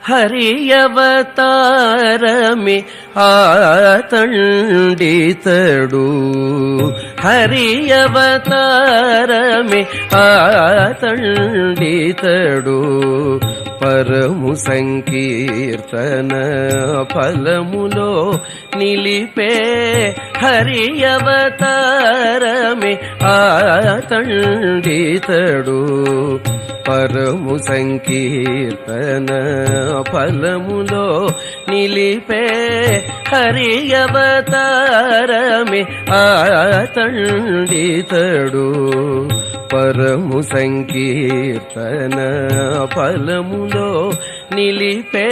హరి అవతారమే ఆతండితడు హరి అవతారమే ఆతండితడు పరము సంకీర్తన ఫలములో నిలిపే హరి అవతారమే ఆతండితడు పరము సంకీర్తన ఫలములో నిలిపే హరి అవతారమే ఆతండితడు పరము సంకీర్తన ఫలములో నిలిపే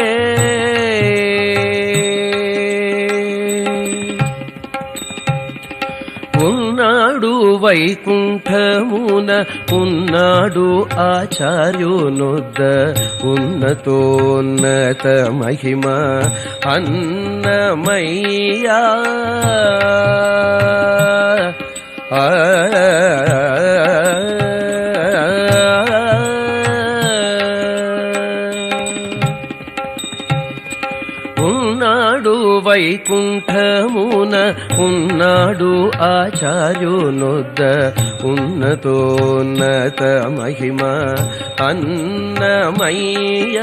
ఉన్నాడు వైకుంఠమున ఉన్నాడు ఆచార్యునొద్ద ఉన్నతోన్నత మహిమ అన్నమయ్యా ఉన్నాడు వైకుంఠమున ఉన్నాడు ఆచార్యునొద్ద ఉన్నతోన్నత మహిమ అన్నమయ్య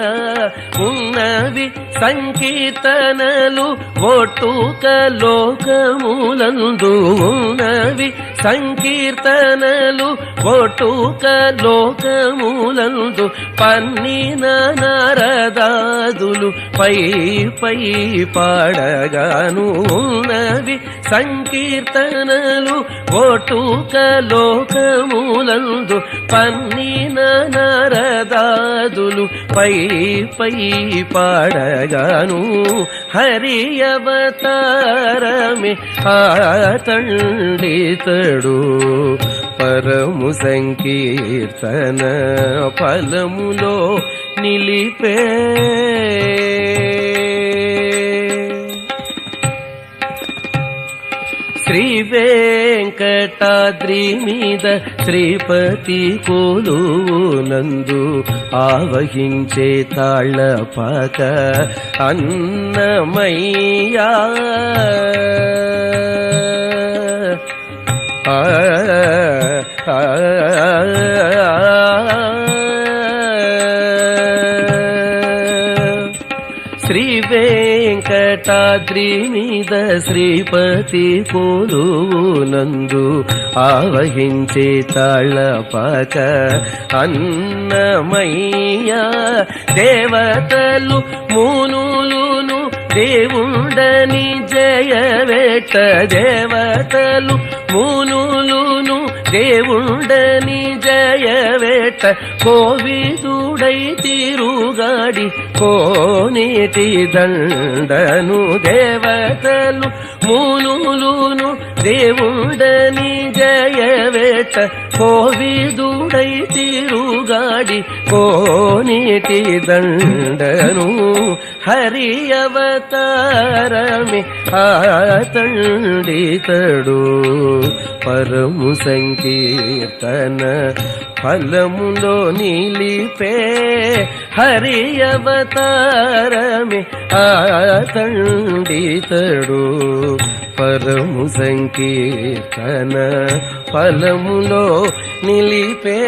ఉన్నవి సంకీర్తనలు ఒట్టుక లోకములందు ఉన్నవి సంకీర్తనలు ఒట్టుక లోకములందు పన్నిన నారదాదులు పై పై పాడగాను ఉన్నవి సంకీర్తనలు ఒట్టుక లోకములందు పన్నిన నారదాదులు పై పై పాడగాను హరి అవతారమే ఆతండితడు పరము సంకీర్తన ఫలములో నిలిపే శ్రీ వెంకటాద్రి మీద శ్రీపతి కొలువునందు ఆవహించే తాళపాక అన్నమయ్యా శ్రీ వెంకటాద్రి మీద శ్రీపతి కొలువునందు ఆవహించే తాళపాక అన్నమయ్యా దేవతలు మునులును దేవుండని జయవేట దేవతలు మునులును దేవుండని జయవేట కోవిదుడై తిరుగాడి కోనేటి దండను దేవతలు మునులును దేవుండని జయవేట కోవిదుడై తిరుగాడి కోనేటి దండను హరి అవతారమే ఆతండితడు పరము సంకీర్తన ఫలములో నిలిపే హరి అవతారమే ఆతండితడు పరము సంకీర్తన ఫలములో నిలిపే